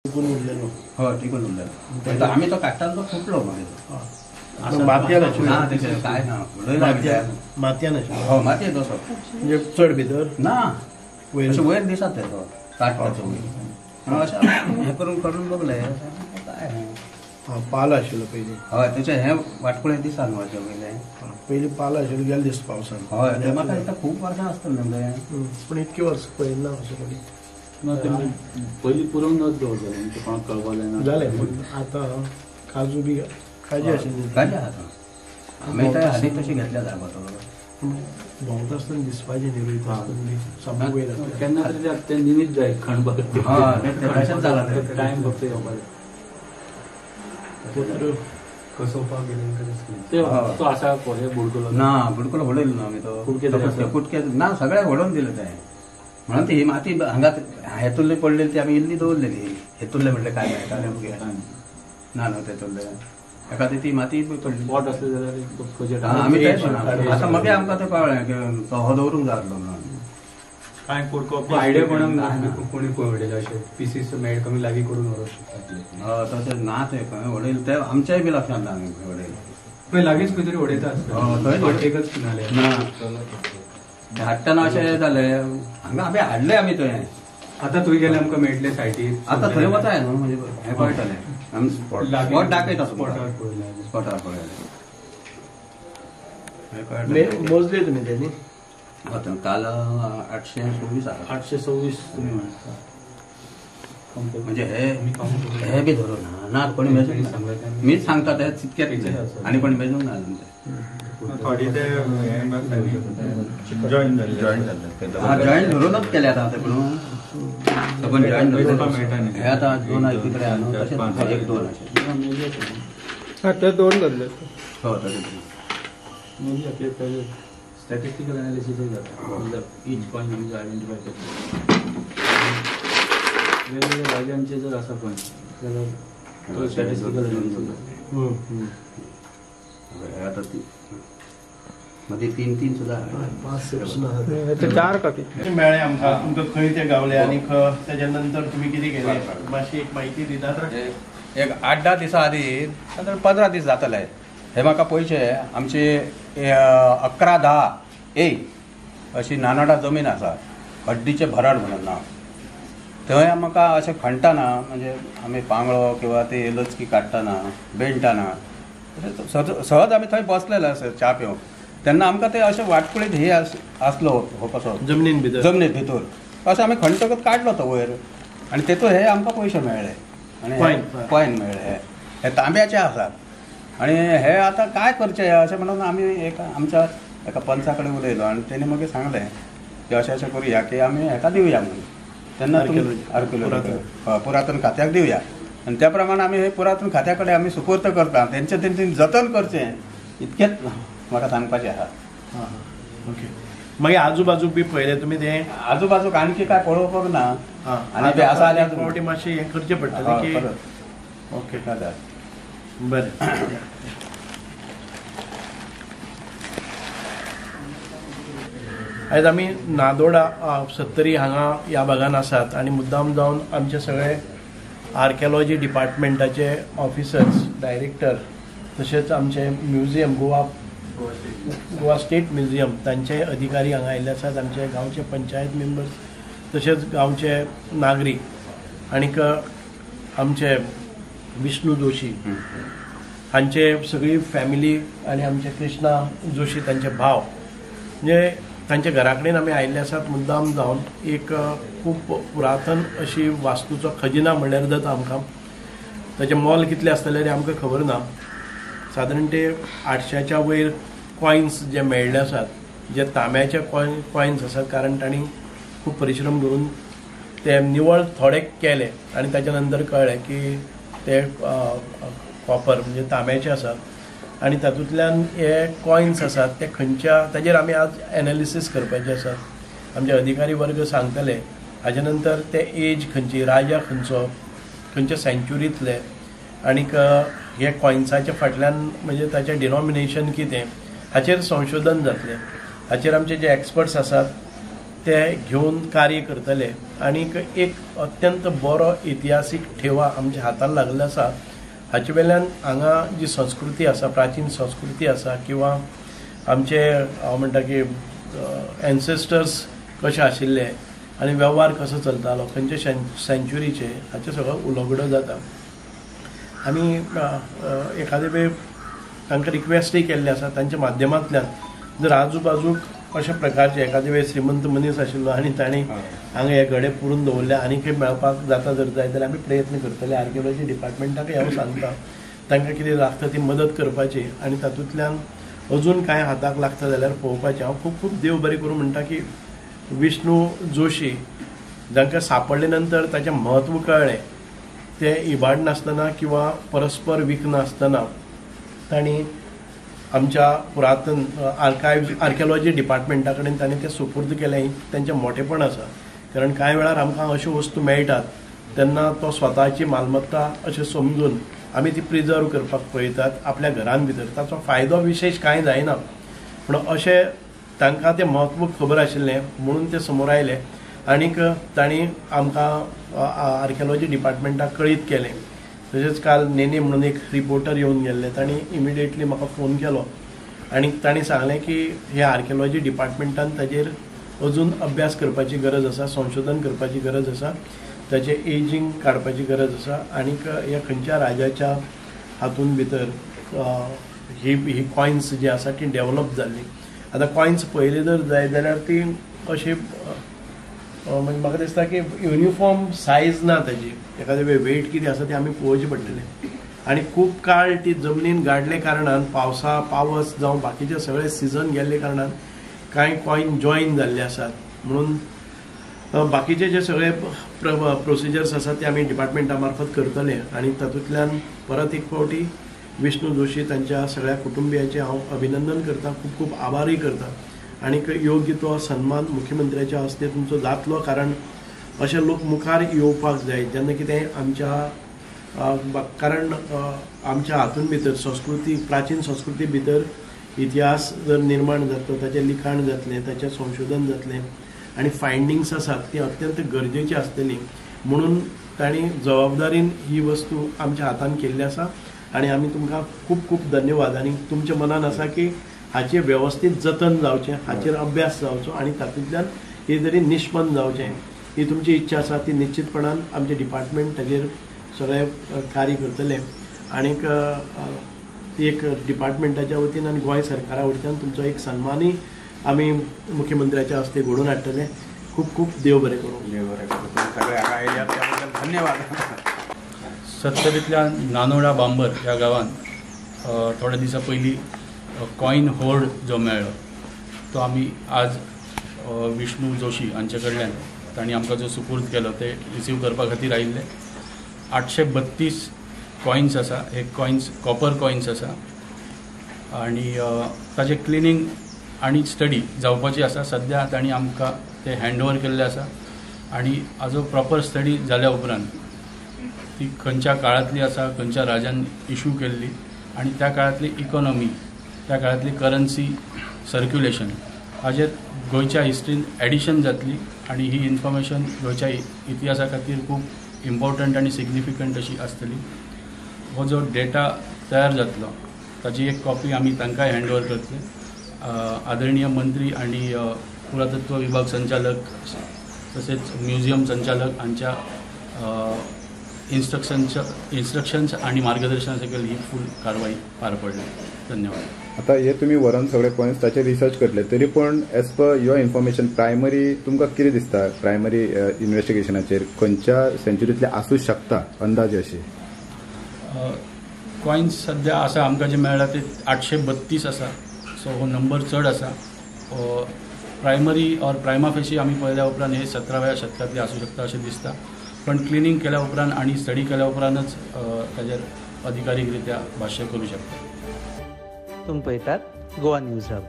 टिकून उरलेलो. हो टिकून उरलेलो. आम्ही तो काढताना तो फुटलो मध्ये. मातयान काय ना मातयान हो माती येतो सर. म्हणजे चढ भितर ना वयर दिसत येतो काढता हे करून बघलंय काय पाल आशिल्लो पयलीं. हय त्याचे हे वाटकुळे दिसान वयचे वयले पयलीं पाल आशिल्लो गेले दिसता पावसान. हय ते म्हाका दिसता खूब वर्सां आसतलें पण इतकी वर्स पळयना अशें कोणी. पयलीं पुरोवन नच दवरलें म्हणजे कोणाक कळवलें ना जालें. आतां काजू बी काजी आशिल्ली. काजी आसा मेळटा हालीं तशी घेतल्या जाय तो भोंवता आसतना दिसपाचें न्ही रोयता आसतना सामको वयर आसता. केन्ना तरी ते निमित जाय खण बघत. तशेंच जालां टायम फक्त येवपाक कसोवपाक गेले तो आसा पळय बुडकुलो ना बुडकुलो व्हडयलो ना आमी तो कुटके ना सगळ्याक व्हडोवन दिले ते म्हणून ती ही माती हांगा हेतुल्ली पडलेली ती आमी इल्ली दवरलेली. हेतुल्ले म्हणले काय मेळटाले ना ना तेतुल्ले एखादी ती माती पडली पोट असले जाल्यार आमी तेच आतां मागीर आमकां तें कळ्ळें की तो हो दवरूंक जाय आसलो म्हणून. काय कुडको आयडिया कोणाक ना कोणी पळयलेले अशें पीसीस मेळ कमी लागीं करून व्हरप तशें ना ते खंय उडयलें ते आमच्याय बी लक्षांत ना आमी खंय उडयलें. खंय लागींच खंय तरी उडयता एकच नाले ना हाडटना अशें जालें हांगा आमी हाडलें आमी थंय. आतां थंय गेले आमकां मेळटले सायटीर. आतां थंय वताय न्हू म्हणजे हें कळटलें आमी स्पॉट दाखयता स्पॉटार पळयलें. मोजले तुमी ते न्ही. काल 826 आसा. 826 तुमी म्हणटा म्हणजे हे बी धरून ना कोणी मेजूंक मीच सांगता ते तितकेच आनी कोणी मेजूंक ना थोडी ते जॉईन जॉईन धरूनच केले आतां ते पण जॉईन धरून हे आतां 2 तिकडे आहा न्हू तशेंच 1-2 अशें ते 2 धरले. हो तशें स्टॅटिस्टिकल एनालिसिस जाता इच पॉईंट आमचे आयडेंटिफाय करता. वेगवेगळ्या जाग्यांचे जर आसा पण जाल्यार स्टॅटिस्टिकल एनालिसिस आतां ती मध्ये 3 सुद्दां 4 काकी मेळ्ळे आमकां. तुमकां खंय ते गावले आनी तेच्या नंतर तुमी कितें केलें मातशी एक म्हायती दितात. एक 8-10 दिसां आदी 15 दीस जातले हे म्हाका पयशे आमची 11-10 अशी नानाडा जमीन आसा हड्डीचे भराड म्हणून नांव. थंय म्हाका अशें खणटाना म्हणजे आमी पांगळो किंवा ते लचकी काडटाना बेंडटाना सहज आमी थंय बसलेले आसा च्या पिवंक तेन्ना आमकां ते अशें वाटकुळीत हे आसलो हो कसो जमनीन भितर अशें आमी खणटकच काडलो तो वयर आनी तेतून हे आमकां पयशे मेळ्ळे आनी कॉयन मेळ्ळे हे तांब्याचे आसात. आणि हे आता काय करचे अशें म्हणून आमी एक आमच्या एका पंचा कडेन उलयलो आनी तेणी मागीर सांगलें की अशें अशें करुया की आमी हेका दिवया म्हणून. तेन्ना आर्किओलॉजी पुरातन खात्याक दिवया आनी त्या प्रमाणे आमी हे पुरातन खात्या कडेन आमी सुपूर्त करता. तेंच्यांनी जतन करचें इतकेंच म्हाका सांगपाचें आसा. ओके. मागीर आजूबाजूक बी पळयलें तुमी ते आजूबाजूक आणखी काय पळोवपाक ना आनी ते आसा जाल्यार फावटी मातशें हें करचें पडटलें की. ओके बरें. आयज आमी नादोडा 70 हांगा ह्या भागान आसात आनी मुद्दाम जावन आमचे सगळे आर्किओलॉजी डिपार्टमेंटाचे ऑफिसर्स डायरेक्टर तशेंच आमचे म्युझियम गोवा स्टेट म्युझियम तांचे अधिकारी हांगा आयिल्ले आसात. आमचे गांवचे पंचायत मेंबर्स तशेंच गांवचे नागरीक आनीक आमचे विष्णू जोशी हांचे सगळी फॅमिली आनी आमचे कृष्णा जोशी तांचे भाव म्हणजे तांच्या घरा कडेन आमी आयिल्ले आसात मुद्दाम जावन. एक खूब पुरातन अशी वास्तूचो खजिना म्हणल्यार जाता आमकां. ताचें मोल कितलें आसतलें तें आमकां खबर ना. सादारण ते 800च्या वयर कॉयन्स जे मेळ्ळे आसात जे तांब्याचे कॉयन्स आसात कारण तांणी खूब परिश्रम करून ते निवळ थोडे केले आनी ताच्या नंतर कळ्ळें की ते कॉपर म्हणजे तांब्याचे आसात आनी तातूंतल्यान हे कॉयन्स आसात ते खंयच्या ताजेर आमी आज एनालिसीस करपाचे आसात. आमचे अधिकारी वर्ग सांगतले हाजे नंतर ते एज खंयची राजा खंयचो खंयच्या सेंच्युरींतले आनीक हे कॉयन्साच्या फाटल्यान म्हणजे ताचें डिनॉमिनेशन कितें हाचेर संशोधन जातलें. हाचेर आमचे जे एक्सपर्ट्स आसात ते घेवन कार्य करतले आनीक एक अत्यंत बरो इतिहासीक ठेवा आमच्या हातान लागलेलो आसा. हाचे वेल्यान हांगा जी संस्कृती आसा, प्राचीन संस्कृती आसा किंवा आमचे हांव म्हणटा की एन्सेस्टर्स कशे आशिल्ले आनी वेव्हार कसो चलतालो खंयचे सेंच्युरीचे हाचे सगळो उलोगडो जाता. आमी एखादे वेळ तांकां रिक्वेस्टय केल्ली आसा तांच्या माध्यमांतल्यान जर आजू बाजूक अशा प्रकारचे एखादे वेळ श्रीमंत मनीस आशिल्लो आनी तांणी हांगा हे गडे पुरून दवरले आनी खंय मेळपाक जाता जर जाय जाल्यार आमी प्रयत्न करतले. आर्किओलॉजी डिपार्टमेंटाकय हांव सांगता तांकां कितें लागता ती मदत करपाची आनी तातूंतल्यान अजून कांय हाताक लागता जाल्यार पळोवपाचें. हांव खूब खूब देव बरें करूं म्हणटा की विष्णू जोशी जांकां सापडले नंतर ताचें म्हत्व कळ्ळें. ते इबाड नासतना किंवा परस्पर वीक नासतना तांणी आमच्या पुरातन आर्किओलॉजी डिपार्टमेंटा कडेन तांणी तें सुपूर्द केलें. तांचें मोठेपण आसा कारण कांय वेळार आमकां अश्यो वस्तू मेळटात तेन्ना तो स्वताची मालमत्ता अशें समजून आमी ती प्रिजर्व करपाक पळयतात आपल्या घरान भितर. ताचो फायदो विशेश कांय जायना पूण अशें तांकां तें म्हत्व खबर आशिल्लें म्हणून ते समोर आयले आनीक तांणी आमकां आर्किओलॉजी डिपार्टमेंटाक कळीत केलें. तशेंच काल नेने म्हणून एक रिपोर्टर येवन गेल्ले तांणी इमिडिएटली म्हाका फोन केलो आनी तांणी सांगलें की हे आर्किओलॉजी डिपार्टमेंटान ताजेर अजून अभ्यास करपाची गरज आसा, संशोधन करपाची गरज आसा, ताचें एजींग काडपाची गरज आसा आनीक ह्या खंयच्या राजाच्या हातून भितर ही कॉयन्स जी आसा ती डेवलप जाल्ली. आतां कॉयन्स पळयली जर जाय जाल्यार ती अशी म्हणजे म्हाका दिसता की युनिफॉर्म सायज ना ताजी. एखादे वेट कितें आसा तें आमी पळोवचें पडटलें आनी खूब काळ ती जमनीन गाडले कारणान पावस जावं बाकीचे सगळे सिजन गेल्ले कारणान कांय कॉयन जॉयन जाल्ले आसात. म्हणून बाकीचे जे सगळे प्रोसिजर्स आसात ते आमी डिपार्टमेंटा मार्फत करतले आनी तातूंतल्यान परत एक फावटी विष्णू जोशी तांच्या सगळ्या कुटुंबियांचे हांव अभिनंदन करता, खूब खूब आभारय करता आनीक योग्य तो सन्मान मुख्यमंत्र्याच्या हस्ते तुमचो जातलो कारण अशे लोक मुखार येवपाक जाय जेन्ना कितें आमच्या कारण आमच्या हातून भितर संस्कृती प्राचीन संस्कृती भितर इतिहास जर निर्माण जातलो ताचें लिखाण जातलें, ताचें संशोधन जातलें आनी फायंडिंग्स आसात ती अत्यंत गरजेची आसतली. म्हणून तांणी जबाबदारीन ही वस्तू आमच्या हातान केल्ली आसा आनी आमी तुमकां खूब खूब धन्यवाद. आनी तुमच्या मनान आसा की हाचें वेवस्थीत जतन जावचें, हाचेर अभ्यास जावचो आनी तातूंतल्यान कितें तरी निश्पन्न जावचें ही तुमची इच्छा आसा ती निश्चितपणान आमचें डिपार्टमेंट ताचेर सगळें कार्य करतलें आनीक एक डिपार्टमेंटाच्या वतीन आनी गोंय सरकारा वतीन तुमचो एक सन्मानय आमी मुख्यमंत्र्याच्या हस्ते घडोवन हाडटले. खूब खूब देव बरें करूं. देव बरें करूं. सगळे हांगा आयल्यात त्या बद्दल धन्यवाद. सत्तरींतल्या नानोडा बांबर ह्या गांवांत थोड्या दिसा पयलीं कॉयन होर्ड जो मेळ्ळो तो आमी आज विष्णू जोशी हांचे कडल्यान तांणी आमकां जो सुपूर्द केलो ते रिसीव करपा खातीर आयिल्ले. 832 कॉयन्स आसा. हे कॉयन्स कॉपर कॉयन्स आसा आनी ताजें क्लिनींग आनी स्टडी जावपाची आसा. सद्या तांणी आमकां ते हँड ओवर केल्ले आसा आनी हाजो प्रॉपर स्टडी जाल्या उपरांत ती खंयच्या काळांतली आसा, खंयच्या राजान इशू केल्ली आनी त्या काळांतली इकॉनॉमी, त्या काळांतली करन्सी सर्क्युलेशन हाजेर गोंयच्या हिस्ट्रीन एडिशन जातली आनी ही इन्फॉर्मेशन गोंयच्या इतिहासा खातीर खूब इम्पॉर्टंट आनी सिग्निफिकंट अशी आसतली. हो जो डेटा तयार जातलो ताची एक कॉपी आमी तांकांय हँड ओवर करतले. आदरणीय मंत्री आनी पुरातत्व विभाग संचालक तसेच म्युझियम संचालक हांच्या इन्स्ट्रक्शन्स आणि मार्गदर्शना सकयल ही फूल कारवाई पार पडली. धन्यवाद. आता हे तुम्ही व्हरून सगळे पॉयंट्स ताचेर रिसर्च करतले तरी पण as per your information primary तुमकां कितें दिसता प्रायमरी इन्व्हेस्टिगेशनाचेर खंयच्या सेंच्युरींतले आसूंक शकता अंदाजे अशे? कॉयन्स सद्या आसा आमकां जे मेळ्ळा ते 832 आसा. सो हो नंबर चड आसा. प्रायमरी ऑर प्रायमा फेशी आमी पळयल्या उपरांत हे 17व्या शतकांतले आसूं शकता अशें दिसता. पण क्लिनिंग केल्या उपरांत आणि स्टडी केल्या उपरांतच ताजेर अधिकारीक रित्या भाष्य करू शकता. तुम्ही पळयतात गोवा न्यूज हब.